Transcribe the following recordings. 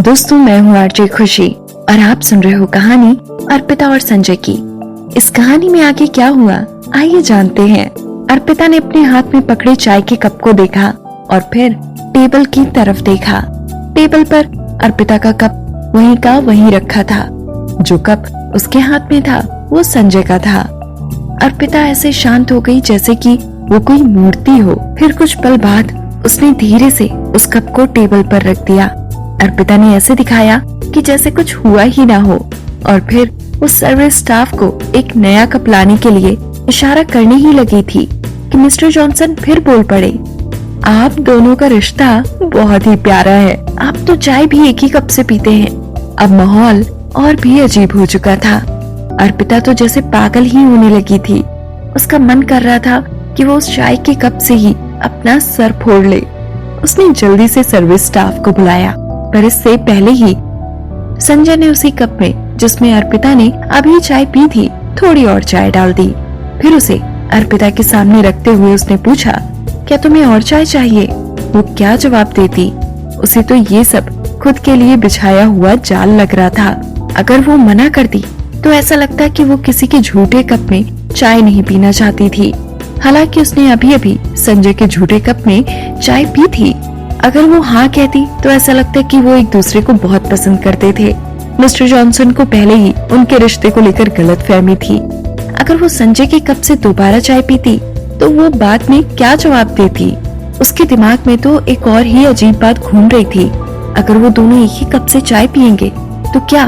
दोस्तों, मैं हूँ आरजे खुशी और आप सुन रहे हो कहानी अर्पिता और संजय की। इस कहानी में आगे क्या हुआ, आइए जानते हैं। अर्पिता ने अपने हाथ में पकड़े चाय के कप को देखा और फिर टेबल की तरफ देखा। टेबल पर अर्पिता का कप वहीं का वहीं रखा था। जो कप उसके हाथ में था वो संजय का था। अर्पिता ऐसे शांत हो गई जैसे कि वो कोई मूर्ति हो। फिर कुछ पल बाद उसने धीरे से उस कप को टेबल पर रख दिया। अर्पिता ने ऐसे दिखाया कि जैसे कुछ हुआ ही ना हो और फिर उस सर्विस स्टाफ को एक नया कप लाने के लिए इशारा करने ही लगी थी कि मिस्टर जॉनसन फिर बोल पड़े, आप दोनों का रिश्ता बहुत ही प्यारा है। आप तो चाय भी एक ही कप से पीते हैं। अब माहौल और भी अजीब हो चुका था। अर्पिता तो जैसे पागल ही होने लगी थी। उसका मन कर रहा था कि वो उस चाय के कप से ही अपना सर फोड़ ले। उसने जल्दी से सर्विस स्टाफ को बुलाया, पर इससे पहले ही संजय ने उसी कप में जिसमें अर्पिता ने अभी चाय पी थी थोड़ी और चाय डाल दी। फिर उसे अर्पिता के सामने रखते हुए उसने पूछा, क्या तुम्हें और चाय चाहिए? वो क्या जवाब देती? उसे तो ये सब खुद के लिए बिछाया हुआ जाल लग रहा था। अगर वो मना करती तो ऐसा लगता कि वो किसी के झूठे कप में चाय नहीं पीना चाहती थी। हालांकि उसने अभी अभी संजय के झूठे कप में चाय पी थी। अगर वो हाँ कहती तो ऐसा लगता कि वो एक दूसरे को बहुत पसंद करते थे। मिस्टर जॉनसन को पहले ही उनके रिश्ते को लेकर गलतफहमी थी। अगर वो संजय के कप से दोबारा चाय पीती तो वो बाद में क्या जवाब देती? उसके दिमाग में तो एक और ही अजीब बात घूम रही थी। अगर वो दोनों एक ही कप से चाय पियेंगे तो क्या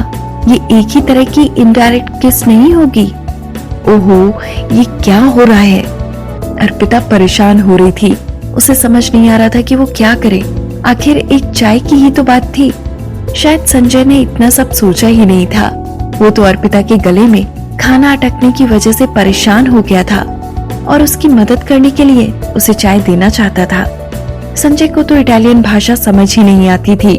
ये एक ही तरह की इनडायरेक्ट किस नहीं होगी? ओहो, ये क्या हो रहा है? अर्पिता परेशान हो रही थी। उसे समझ नहीं आ रहा था कि वो क्या करे। आखिर एक चाय की ही तो बात थी। शायद संजय ने इतना सब सोचा ही नहीं था। वो तो अर्पिता के गले में खाना अटकने की वजह से परेशान हो गया था और उसकी मदद करने के लिए उसे चाय देना चाहता था। संजय को तो इटालियन भाषा समझ ही नहीं आती थी।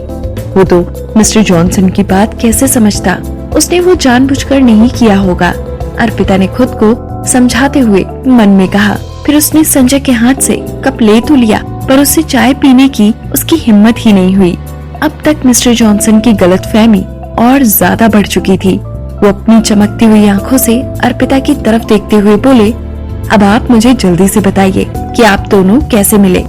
वो तो मिस्टर जॉनसन की बात कैसे समझता? उसने वो जानबूझकर नहीं किया होगा। अर्पिता ने खुद को समझाते हुए मन में कहा। फिर उसने संजय के हाथ से कप ले तो लिया, पर उससे चाय पीने की उसकी हिम्मत ही नहीं हुई। अब तक मिस्टर जॉनसन की गलतफहमी और ज्यादा बढ़ चुकी थी। वो अपनी चमकती हुई आंखों से अर्पिता की तरफ देखते हुए बोले, अब आप मुझे जल्दी से बताइए कि आप दोनों कैसे मिले।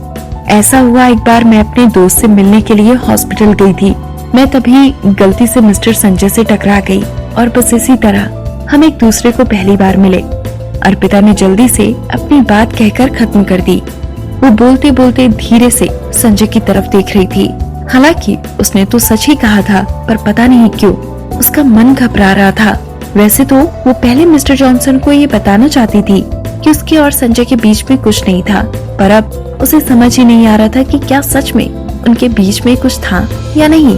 ऐसा हुआ, एक बार मैं अपने दोस्त से मिलने के लिए हॉस्पिटल गई थी। मैं तभी गलती से मिस्टर संजय से टकरा गई और बस इसी तरह हम एक दूसरे को पहली बार मिले। अर्पिता ने जल्दी से अपनी बात कहकर खत्म कर दी। वो बोलते बोलते धीरे से संजय की तरफ देख रही थी। हालांकि उसने तो सच ही कहा था, पर पता नहीं क्यों उसका मन घबरा रहा था। वैसे तो वो पहले मिस्टर जॉनसन को ये बताना चाहती थी कि उसके और संजय के बीच में कुछ नहीं था, पर अब उसे समझ ही नहीं आ रहा था कि क्या सच में उनके बीच में कुछ था या नहीं।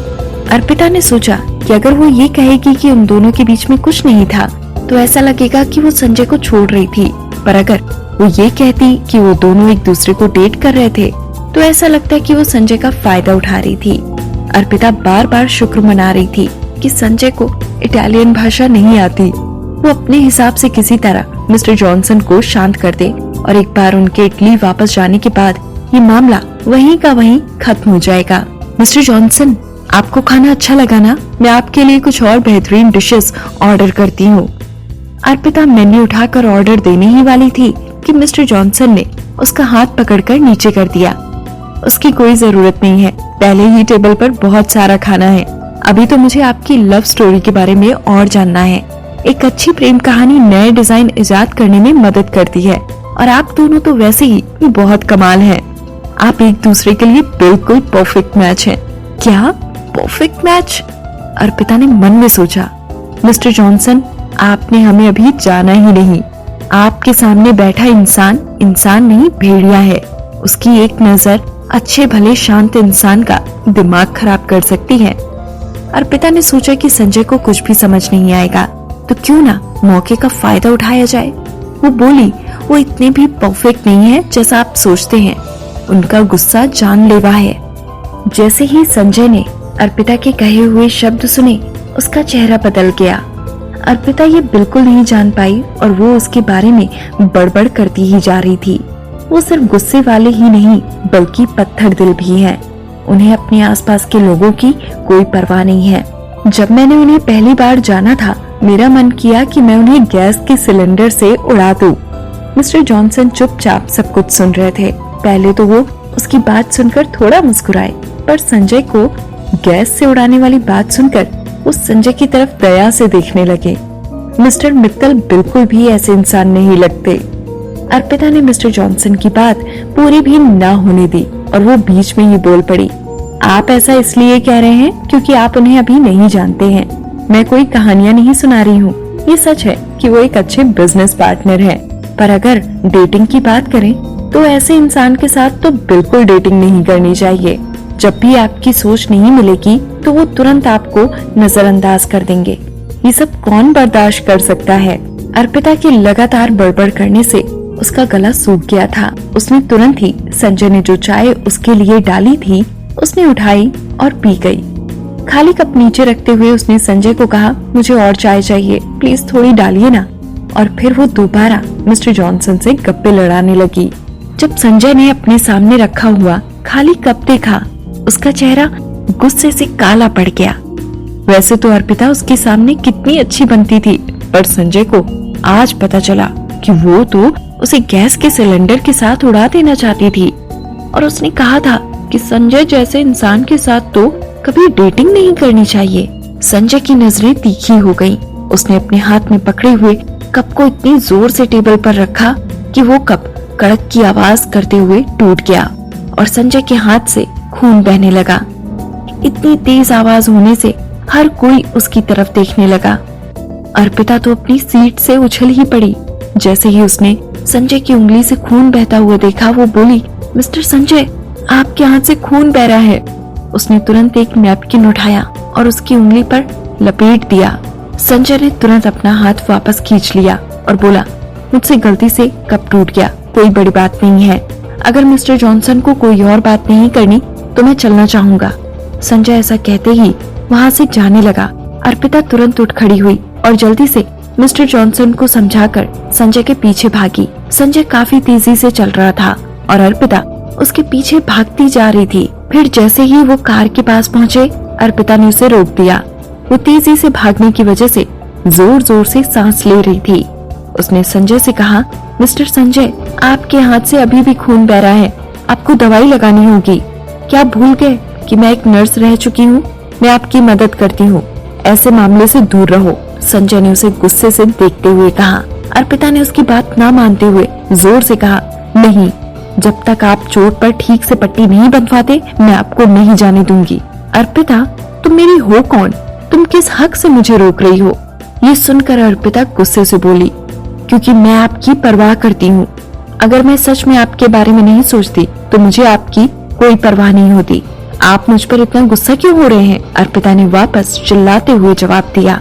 अर्पिता ने सोचा कि अगर वो ये कहेगी कि उन दोनों के बीच में कुछ नहीं था तो ऐसा लगेगा कि वो संजय को छोड़ रही थी, पर अगर वो ये कहती कि वो दोनों एक दूसरे को डेट कर रहे थे तो ऐसा लगता कि वो संजय का फायदा उठा रही थी। अर्पिता बार बार शुक्र मना रही थी कि संजय को इटालियन भाषा नहीं आती। वो अपने हिसाब से किसी तरह मिस्टर जॉनसन को शांत कर दे और एक बार उनके इटली वापस जाने के बाद ये मामला वहीं का वहीं खत्म हो जाएगा। मिस्टर जॉनसन, आपको खाना अच्छा लगा ना? मैं आपके लिए कुछ और बेहतरीन डिशेस ऑर्डर करती हूँ। अर्पिता मेन्यू उठाकर ऑर्डर देने ही वाली थी कि मिस्टर जॉनसन ने उसका हाथ पकड़कर नीचे कर दिया। उसकी कोई जरूरत नहीं है, पहले ही टेबल पर बहुत सारा खाना है। अभी तो मुझे आपकी लव स्टोरी के बारे में और जानना है। एक अच्छी प्रेम कहानी नए डिजाइन इजाद करने में मदद करती है और आप दोनों तो वैसे ही बहुत कमाल हैं। आप एक दूसरे के लिए बिल्कुल परफेक्ट मैच हैं। क्या परफेक्ट मैच? अर्पिता ने मन में सोचा। मिस्टर जॉनसन, आपने हमें अभी जाना ही नहीं। आपके सामने बैठा इंसान इंसान नहीं, भेड़िया है। उसकी एक नजर अच्छे भले शांत इंसान का दिमाग खराब कर सकती है। अर्पिता ने सोचा कि संजय को कुछ भी समझ नहीं आएगा, तो क्यों ना मौके का फायदा उठाया जाए। वो बोली, वो इतने भी परफेक्ट नहीं है जैसा आप सोचते हैं। उनका गुस्सा जानलेवा है। जैसे ही संजय ने अर्पिता के कहे हुए शब्द सुने, उसका चेहरा बदल गया। अर्पिता ये बिल्कुल नहीं जान पाई और वो उसके बारे में बड़बड़ करती ही जा रही थी। वो सिर्फ गुस्से वाले ही नहीं बल्कि पत्थर दिल भी है। उन्हें अपने आसपास के लोगों की कोई परवाह नहीं है। जब मैंने उन्हें पहली बार जाना था, मेरा मन किया कि मैं उन्हें गैस के सिलेंडर से उड़ा दूं। मिस्टर जॉनसन चुपचाप सब कुछ सुन रहे थे। पहले तो वो उसकी बात सुनकर थोड़ा मुस्कुराए, पर संजय को गैस से उड़ाने वाली बात सुनकर वो संजय की तरफ दया से देखने लगे। मिस्टर मित्तल बिल्कुल भी ऐसे इंसान नहीं लगते। अर्पिता ने मिस्टर जॉनसन की बात पूरी भी ना होने दी और वो बीच में ही बोल पड़ी। आप ऐसा इसलिए कह रहे हैं क्योंकि आप उन्हें अभी नहीं जानते हैं। मैं कोई कहानियां नहीं सुना रही हूँ। ये सच है कि वो एक अच्छे बिजनेस पार्टनर है, पर अगर डेटिंग की बात करें तो ऐसे इंसान के साथ तो बिल्कुल डेटिंग नहीं करनी चाहिए। जब भी आपकी सोच नहीं मिलेगी तो वो तुरंत आपको नजरअंदाज कर देंगे। ये सब कौन बर्दाश्त कर सकता है। अर्पिता के लगातार बड़बड़ करने से उसका गला सूख गया था। उसने तुरंत ही संजय ने जो चाय उसके लिए डाली थी उसने उठाई और पी गई। खाली कप नीचे रखते हुए उसने संजय को कहा, मुझे और चाय चाहिए, प्लीज थोड़ी डालिए ना। और फिर वो दोबारा मिस्टर जॉनसन से गप्पे लड़ाने लगी। जब संजय ने अपने सामने रखा हुआ खाली कप देखा, उसका चेहरा गुस्से से काला पड़ गया। वैसे तो अर्पिता उसके सामने कितनी अच्छी बनती थी, पर संजय को आज पता चला कि वो तो उसे गैस के सिलेंडर के साथ उड़ा देना चाहती थी। और उसने कहा था कि संजय जैसे इंसान के साथ तो कभी डेटिंग नहीं करनी चाहिए। संजय की नजरें तीखी हो गईं। उसने अपने हाथ में पकड़े हुए कप को इतनी जोर से टेबल पर रखा कि वो कप कड़क की आवाज करते हुए टूट गया और संजय के हाथ से खून बहने लगा। इतनी तेज आवाज होने से हर कोई उसकी तरफ देखने लगा। अर्पिता तो अपनी सीट से उछल ही पड़ी। जैसे ही उसने संजय की उंगली से खून बहता हुआ देखा, वो बोली, मिस्टर संजय, आपके हाथ से खून बह रहा है। उसने तुरंत एक नैपकिन उठाया और उसकी उंगली पर लपेट दिया। संजय ने तुरंत अपना हाथ वापस खींच लिया और बोला, मुझसे गलती से कप टूट गया, कोई बड़ी बात नहीं है। अगर मिस्टर जॉनसन को कोई और बात नहीं करनी तो मैं चलना चाहूंगा। संजय ऐसा कहते ही वहाँ से जाने लगा। अर्पिता तुरंत उठ खड़ी हुई और जल्दी से मिस्टर जॉनसन को समझाकर संजय के पीछे भागी। संजय काफी तेजी से चल रहा था और अर्पिता उसके पीछे भागती जा रही थी। फिर जैसे ही वो कार के पास पहुँचे, अर्पिता ने उसे रोक दिया। वो तेजी से भागने की वजह से जोर जोर से सांस ले रही थी। उसने संजय से कहा, मिस्टर संजय, आपके हाथ से अभी भी खून बह रहा है, आपको दवाई लगानी होगी। क्या आप भूल गए कि मैं एक नर्स रह चुकी हूँ? मैं आपकी मदद करती हूँ, ऐसे मामले से दूर रहो। संजय ने उसे गुस्से से देखते हुए कहा। अर्पिता ने उसकी बात ना मानते हुए जोर से कहा, नहीं, जब तक आप चोट पर ठीक से पट्टी नहीं बंधवाते मैं आपको नहीं जाने दूंगी। अर्पिता, तुम मेरी हो कौन? तुम किस हक से मुझे रोक रही हो? ये सुनकर अर्पिता गुस्से से बोली, क्योंकि मैं आपकी परवाह करती हूँ। अगर मैं सच में आपके बारे में नहीं सोचती तो मुझे आपकी कोई परवाह नहीं होती। आप मुझ पर इतना गुस्सा क्यों हो रहे हैं? अर्पिता ने वापस चिल्लाते हुए जवाब दिया।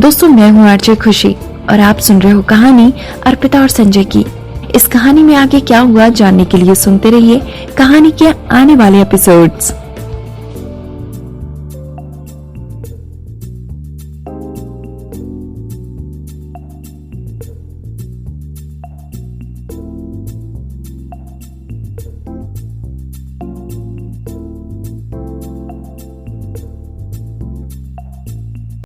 दोस्तों, मैं हूँ आरजे खुशी और आप सुन रहे हो कहानी अर्पिता और संजय की। इस कहानी में आगे क्या हुआ जानने के लिए सुनते रहिए कहानी के आने वाले एपिसोड्स।